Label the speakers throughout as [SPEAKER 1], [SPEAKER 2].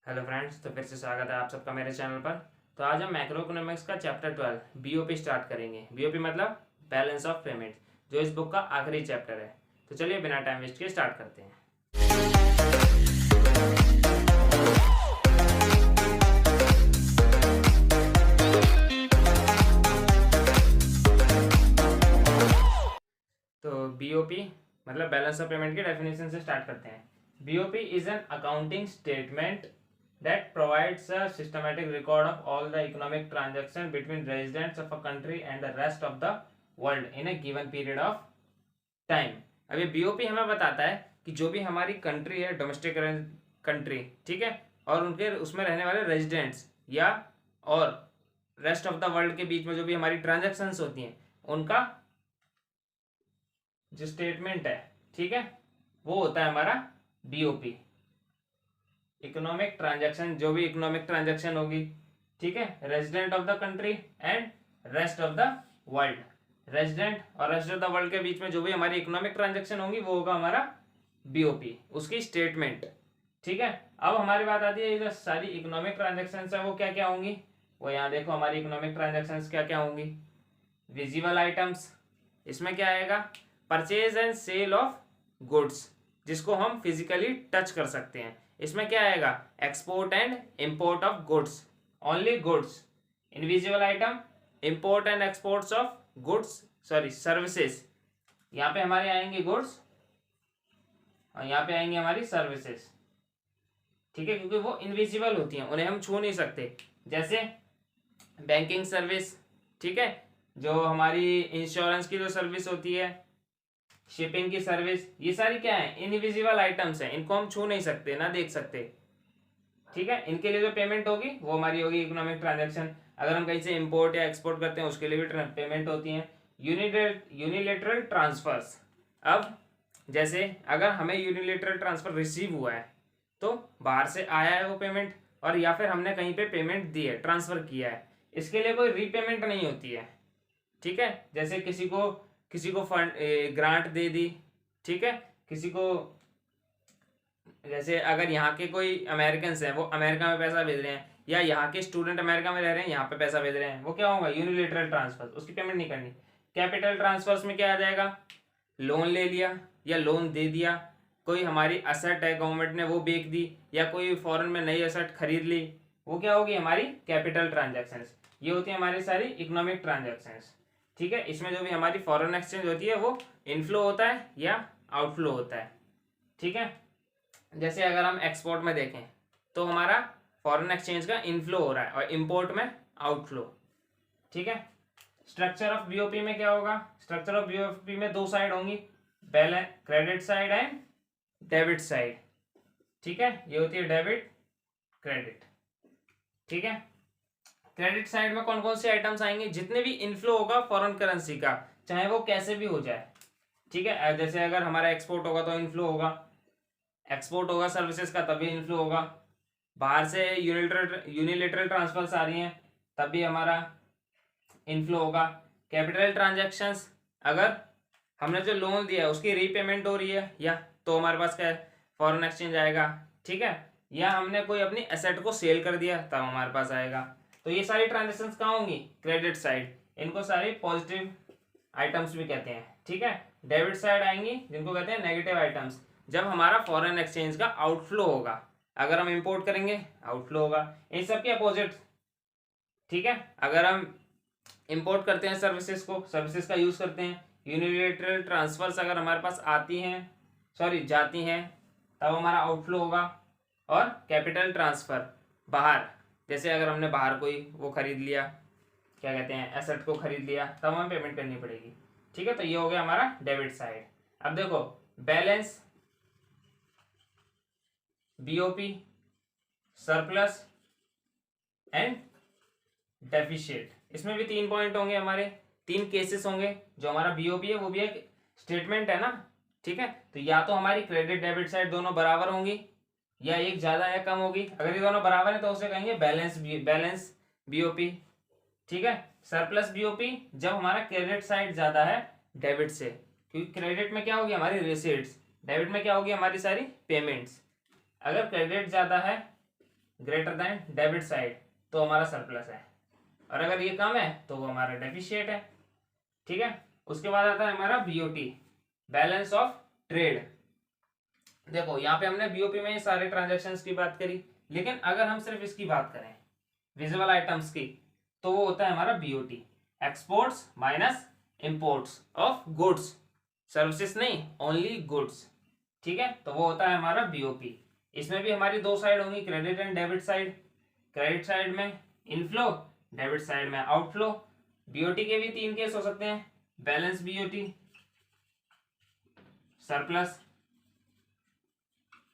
[SPEAKER 1] Hello friends, तो फिर से स्वागत है आप सबका मेरे चैनल पर। तो आज हम मैक्रो इकोनॉमिक्स का चैप्टर 12 बीओपी स्टार्ट करेंगे। बीओपी मतलब बैलेंस ऑफ पेमेंट, जो इस बुक का आखिरी चैप्टर है। तो चलिए बिना टाइम वेस्ट किए स्टार्ट करते हैं। तो बीओपी मतलब बैलेंस ऑफ पेमेंट की डेफिनेशन से स्टार्ट करते हैं। BOP is an accounting statement that provides a systematic record of all the economic transactions between residents of a country and the rest of the world in a given period of time। अब ये BOP हमें बताता है कि जो भी हमारी country है, डोमेस्टिक कंट्री, ठीक है, और उनके उसमें रहने वाले रेजिडेंट्स या और रेस्ट ऑफ द वर्ल्ड के बीच में जो भी हमारी ट्रांजेक्शन्स होती हैं, उनका जो स्टेटमेंट है, ठीक है, वो होता है हमारा बीओपी। इकोनॉमिक ट्रांजैक्शन, जो भी इकोनॉमिक ट्रांजैक्शन होगी, ठीक है, resident of the country and rest of the world, resident और रेस्ट ऑफ द वर्ल्ड के बीच में जो भी हमारी इकोनॉमिक ट्रांजैक्शन होंगी वो होगा हमारा बीओपी, उसकी स्टेटमेंट। ठीक है, अब हमारी बात आती है जो सारी इकोनॉमिक ट्रांजैक्शन है वो क्या क्या होंगी। वो यहाँ देखो हमारी इकोनॉमिक ट्रांजैक्शन क्या क्या होंगी। विजिबल आइटम्स, इसमें क्या आएगा, purchase and sale of goods, जिसको हम फिजिकली टच कर सकते हैं। इसमें क्या आएगा, export and import of goods, only goods. Invisible item, import and exports of goods, sorry services. यहाँ पे हमारे आएंगे गुड्स और यहाँ पे आएंगे हमारी सर्विसेज, ठीक है, क्योंकि वो इनविजिबल होती हैं, उन्हें हम छू नहीं सकते। जैसे बैंकिंग सर्विस, ठीक है, जो हमारी इंश्योरेंस की जो सर्विस होती है, शिपिंग की सर्विस, ये सारी क्या है, इनविजिबल आइटम्स हैं, इनको हम छू नहीं सकते, ना देख सकते। ठीक है, इनके लिए जो पेमेंट होगी वो हमारी होगी इकोनॉमिक ट्रांजैक्शन। अगर हम कहीं से इंपोर्ट या एक्सपोर्ट करते हैं उसके लिए भी पेमेंट होती है। यूनिलेटरल ट्रांसफर्स, अब जैसे अगर हमें यूनिलेटरल ट्रांसफर रिसीव हुआ है तो बाहर से आया है वो पेमेंट, और या फिर हमने कहीं पे पेमेंट दी है, ट्रांसफर किया है, इसके लिए कोई रीपेमेंट नहीं होती है। ठीक है, जैसे किसी को फंड ग्रांट दे दी, ठीक है, किसी को, जैसे अगर यहाँ के कोई अमेरिकन हैं, वो अमेरिका में पैसा भेज रहे हैं, या यहाँ के स्टूडेंट अमेरिका में रह रहे हैं, यहाँ पे पैसा भेज रहे हैं, वो क्या होगा, यूनिलेटरल ट्रांसफर, उसकी पेमेंट नहीं करनी। कैपिटल ट्रांसफर्स में क्या आ जाएगा, लोन ले लिया या लोन दे दिया, कोई हमारी असेट है गवर्नमेंट ने वो बेच दी, या कोई फॉरेन में नई असेट खरीद ली, वो क्या होगी, हमारी कैपिटल ट्रांजेक्शन्स। ये होती है हमारी सारी इकोनॉमिक ट्रांजेक्शन्स। ठीक है, इसमें जो भी हमारी फॉरेन एक्सचेंज होती है वो इनफ्लो होता है या आउटफ्लो होता है। ठीक है, जैसे अगर हम एक्सपोर्ट में देखें तो हमारा फॉरेन एक्सचेंज का इनफ्लो हो रहा है और इंपोर्ट में आउटफ्लो। ठीक है, स्ट्रक्चर ऑफ बीओपी में क्या होगा, स्ट्रक्चर ऑफ बीओपी में दो साइड होंगी, balance credit side and debit side. ठीक है, ये होती है डेबिट क्रेडिट। ठीक है, क्रेडिट साइड में कौन कौन से आइटम्स आएंगे, जितने भी इनफ्लो होगा फॉरेन करेंसी का, चाहे वो कैसे भी हो जाए। ठीक है, जैसे अगर हमारा एक्सपोर्ट होगा तो इनफ्लो होगा, एक्सपोर्ट होगा सर्विसेज का तभी इनफ्लो होगा, बाहर से यूनिलेटरल ट्रांसफर्स आ रही हैं तब भी हमारा इनफ्लो होगा। कैपिटल ट्रांजैक्शंस, अगर हमने जो लोन दिया है उसकी रीपेमेंट हो रही है या तो हमारे पास क्या है, फॉरेन एक्सचेंज आएगा। ठीक है, या हमने कोई अपनी एसेट को सेल कर दिया तब हमारे पास आएगा। तो ये सारी ट्रांजेक्शन्स कहाँ होंगी, क्रेडिट साइड, इनको सारी पॉजिटिव आइटम्स भी कहते हैं। ठीक है, डेबिट साइड आएंगी जिनको कहते हैं नेगेटिव आइटम्स, जब हमारा फॉरेन एक्सचेंज का आउटफ्लो होगा, अगर हम इंपोर्ट करेंगे आउटफ्लो होगा, इन सब के अपोजिट। ठीक है, अगर हम इंपोर्ट करते हैं सर्विसेज को, सर्विसेज का यूज करते हैं, यूनिलेटरल ट्रांसफर्स अगर हमारे पास आती हैं, सॉरी जाती हैं, तब हमारा आउटफ्लो होगा। और कैपिटल ट्रांसफर बाहर, जैसे अगर हमने बाहर कोई वो खरीद लिया, क्या कहते हैं, एसेट को खरीद लिया, तब हमें पेमेंट करनी पड़ेगी। ठीक है, तो ये हो गया हमारा डेबिट साइड। अब देखो balance, BOP, surplus and deficit, इसमें भी 3 पॉइंट होंगे हमारे, 3 केसेस होंगे। जो हमारा बीओपी है वो भी एक स्टेटमेंट है ना। ठीक है, तो या तो हमारी क्रेडिट डेबिट साइड दोनों बराबर होंगी, या एक ज्यादा या कम होगी। अगर ये दोनों बराबर है तो उसे कहेंगे बैलेंस बीओपी। ठीक है, सरप्लस बीओपी जब हमारा क्रेडिट साइड ज्यादा है डेबिट से, क्योंकि क्रेडिट में क्या होगी हमारी रिसीट्स, डेबिट में क्या होगी हमारी सारी पेमेंट्स। अगर क्रेडिट ज्यादा है ग्रेटर देन डेबिट साइड तो हमारा सरप्लस है, और अगर ये कम है तो वो हमारा डेफिशिएट है। ठीक है, उसके बाद आता है हमारा बीओटी, बैलेंस ऑफ ट्रेड। देखो यहाँ पे हमने बीओपी में सारे ट्रांजेक्शन्स की बात करी, लेकिन अगर हम सिर्फ इसकी बात करें विजिबल आइटम्स की, तो वो होता है हमारा BOT, exports minus imports of goods, services नहीं, ओनली गुड्स। ठीक है, तो वो होता है हमारा बीओपी। इसमें भी हमारी दो साइड होंगी, credit and debit side. Credit side में इनफ्लो, डेबिट साइड में आउटफ्लो। बीओटी के भी तीन केस हो सकते हैं, balance BOT, surplus,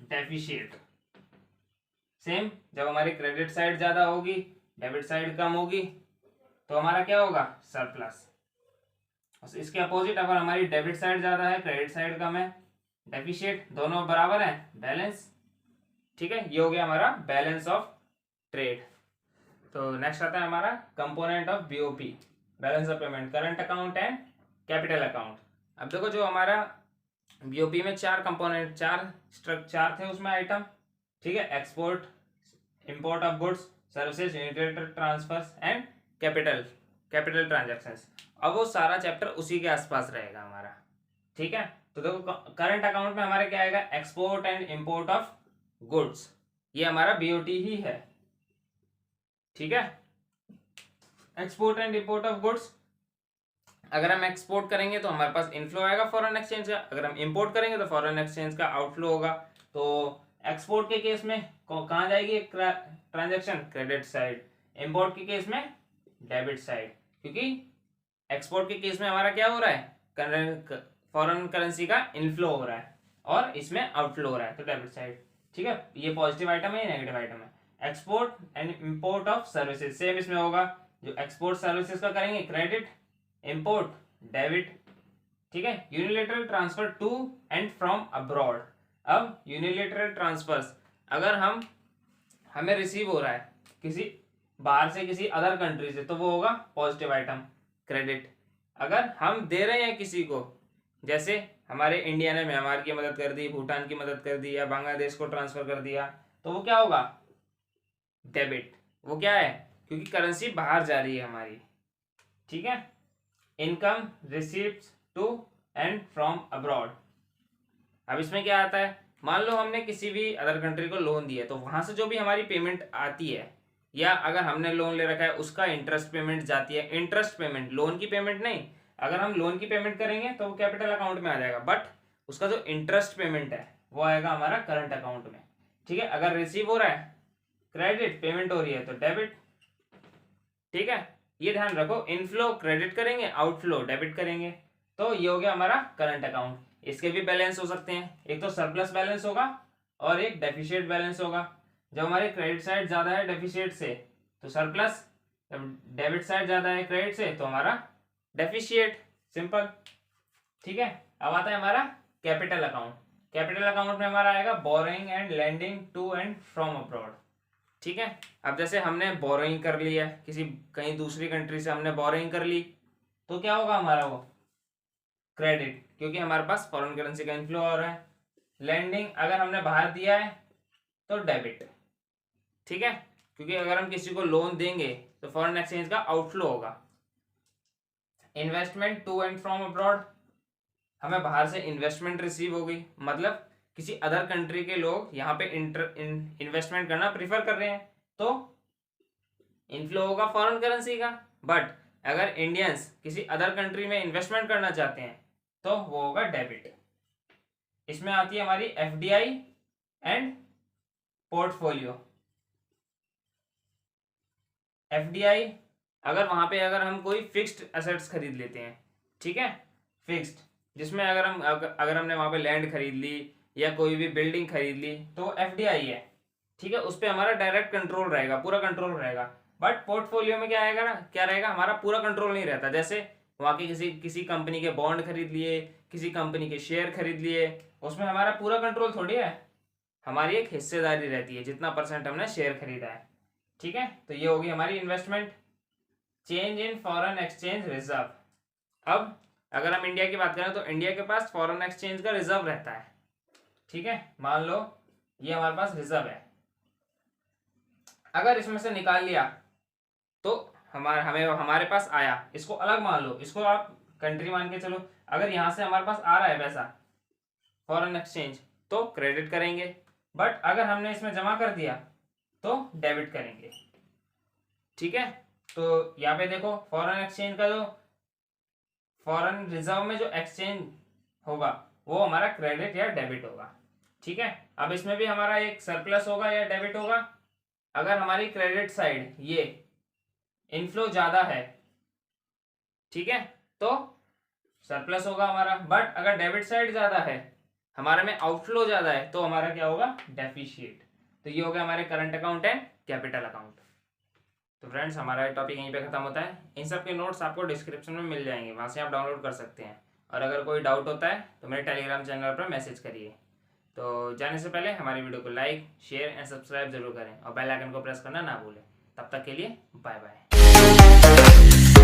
[SPEAKER 1] deficit. Same, जब हमारी क्रेडिट साइड ज्यादा होगी, डेबिट साइड कम होगी, तो हमारा क्या होगा, सरप्लस। इसके अपोजिट, अगर हमारी डेबिट साइड ज्यादा है, क्रेडिट साइड कम है, डेफिशिएट, दोनों बराबर है, बैलेंस। ठीक है, ये हो गया हमारा बैलेंस ऑफ ट्रेड। तो नेक्स्ट आता है हमारा component of BOP, balance of payment, current account and capital account. अब देखो जो हमारा बीओपी में चार कंपोनेंट, चार थे उसमें आइटम। ठीक है, export, import of goods, services, unilateral transfers and capital transactions. अब वो सारा चैप्टर उसी के आसपास रहेगा हमारा। ठीक है, तो देखो करंट अकाउंट में हमारे क्या आएगा, export and import of goods, ये हमारा बीओटी ही है। ठीक है, export and import of goods, अगर हम एक्सपोर्ट करेंगे तो हमारे पास इनफ्लो आएगा फॉरेन एक्सचेंज का, अगर हम इंपोर्ट करेंगे तो फॉरेन एक्सचेंज का आउटफ्लो होगा। तो एक्सपोर्ट के केस में कहाँ जाएगी ट्रांजैक्शन, क्रेडिट साइड। इंपोर्ट के केस में डेबिट साइड, क्योंकि एक्सपोर्ट के केस में हमारा क्या हो रहा है, फॉरेन करेंसी का इनफ्लो हो रहा है और इसमें आउटफ्लो हो रहा है, तो डेबिट साइड। ठीक है, ये पॉजिटिव आइटम है, ये नेगेटिव आइटम है। Export and import of services, same इसमें होगा, जो एक्सपोर्ट सर्विसेज का करेंगे क्रेडिट, इंपोर्ट डेबिट। ठीक है, unilateral transfer to and from abroad. अब यूनिलैटरल ट्रांसफर्स, अगर हमें रिसीव हो रहा है किसी बाहर से, किसी अदर कंट्री से, तो वो होगा पॉजिटिव आइटम, क्रेडिट। अगर हम दे रहे हैं किसी को, जैसे हमारे इंडिया ने म्यांमार की मदद कर दी, भूटान की मदद कर दी, या बांग्लादेश को ट्रांसफर कर दिया, तो वो क्या होगा, डेबिट। वो क्या है, क्योंकि करेंसी बाहर जा रही है हमारी। ठीक है, income received to and from abroad. अब इसमें क्या आता है, मान लो हमने किसी भी अदर कंट्री को लोन दिया, तो वहां से जो भी हमारी पेमेंट आती है, या अगर हमने लोन ले रखा है उसका इंटरेस्ट पेमेंट जाती है, इंटरेस्ट पेमेंट, लोन की पेमेंट नहीं। अगर हम लोन की पेमेंट करेंगे तो वो कैपिटल अकाउंट में आ जाएगा, बट उसका जो इंटरेस्ट पेमेंट है वो आएगा हमारा करंट अकाउंट में। ठीक है, अगर रिसीव हो रहा है क्रेडिट, पेमेंट हो रही है तो डेबिट। ठीक है, ये ध्यान रखो, इनफ्लो क्रेडिट करेंगे, आउटफ्लो डेबिट करेंगे, तो ये हो गया हमारा करंट अकाउंट। इसके भी बैलेंस हो सकते हैं, एक तो सरप्लस बैलेंस होगा और एक डेफिशिएट बैलेंस होगा। जब हमारे क्रेडिट साइड ज्यादा है डेफिशिएट से तो सरप्लस, जब डेबिट साइड ज्यादा है क्रेडिट से तो हमारा डेफिशिएट, सिंपल। ठीक है, अब आता है हमारा कैपिटल अकाउंट। कैपिटल अकाउंट में हमारा आएगा borrowing and lending to and from abroad. ठीक है, अब जैसे हमने बोरोइंग कर ली है, किसी कहीं दूसरी कंट्री से हमने बोरोइंग कर ली, तो क्या होगा हमारा वो क्रेडिट, क्योंकि हमारे पास फॉरेन करेंसी का इनफ्लो हो रहा है। लैंडिंग, अगर हमने बाहर दिया है तो डेबिट। ठीक है, क्योंकि अगर हम किसी को लोन देंगे तो फॉरेन एक्सचेंज का आउटफ्लो होगा। Investment to and from abroad, हमें बाहर से इन्वेस्टमेंट रिसीव हो गई, मतलब किसी अदर कंट्री के लोग यहाँ पे इन्वेस्टमेंट करना प्रीफर कर रहे हैं, तो इनफ्लो होगा फॉरेन करेंसी का। बट अगर इंडियंस किसी अदर कंट्री में इन्वेस्टमेंट करना चाहते हैं तो वो होगा डेबिट। इसमें आती है हमारी एफडीआई एंड पोर्टफोलियो। एफडीआई, अगर वहां पे अगर हम कोई फिक्स्ड एसेट्स खरीद लेते हैं, ठीक है, फिक्स्ड, जिसमें अगर हमने वहां पे लैंड खरीद ली या कोई भी बिल्डिंग खरीद ली तो एफडीआई है। ठीक है, उस पर हमारा डायरेक्ट कंट्रोल रहेगा, पूरा कंट्रोल रहेगा। बट पोर्टफोलियो में क्या आएगा ना, क्या रहेगा, हमारा पूरा कंट्रोल नहीं रहता। जैसे वहां के किसी कंपनी के बॉन्ड खरीद लिए, किसी कंपनी के शेयर खरीद लिए, उसमें हमारा पूरा कंट्रोल थोड़ी है, हमारी एक हिस्सेदारी रहती है, जितना परसेंट हमने शेयर खरीदा है। ठीक है, तो ये होगी हमारी investment. Change in foreign exchange reserve. अब अगर हम इंडिया की बात करें तो इंडिया के पास फॉरेन एक्सचेंज का रिजर्व रहता है। ठीक है, मान लो ये हमारे पास रिजर्व है, अगर इसमें से निकाल लिया तो हमारे पास आया, इसको अलग मान लो, इसको आप कंट्री मान के चलो। अगर यहाँ से हमारे पास आ रहा है पैसा फॉरेन एक्सचेंज तो क्रेडिट करेंगे, बट अगर हमने इसमें जमा कर दिया तो डेबिट करेंगे। ठीक है, तो यहाँ पे देखो फॉरेन एक्सचेंज का जो फॉरेन रिजर्व में जो एक्सचेंज होगा वो हमारा क्रेडिट या डेबिट होगा। ठीक है, अब इसमें भी हमारा एक सरप्लस होगा या डेबिट होगा। अगर हमारी क्रेडिट साइड ये इनफ्लो ज्यादा है, ठीक है, तो सरप्लस होगा हमारा, बट अगर डेबिट साइड ज्यादा है, हमारे में आउटफ्लो ज्यादा है, तो हमारा क्या होगा, डेफिशिएट। तो ये हो गया हमारे current account and capital account. तो फ्रेंड्स हमारा टॉपिक यहीं पे खत्म होता है। इन सब के नोट्स आपको डिस्क्रिप्शन में मिल जाएंगे, वहाँ से आप डाउनलोड कर सकते हैं। और अगर कोई डाउट होता है तो मेरे टेलीग्राम चैनल पर मैसेज करिए। तो जाने से पहले हमारी वीडियो को लाइक, शेयर एंड सब्सक्राइब जरूर करें और बेल आइकन को प्रेस करना ना भूलें। तब तक के लिए बाय बाय।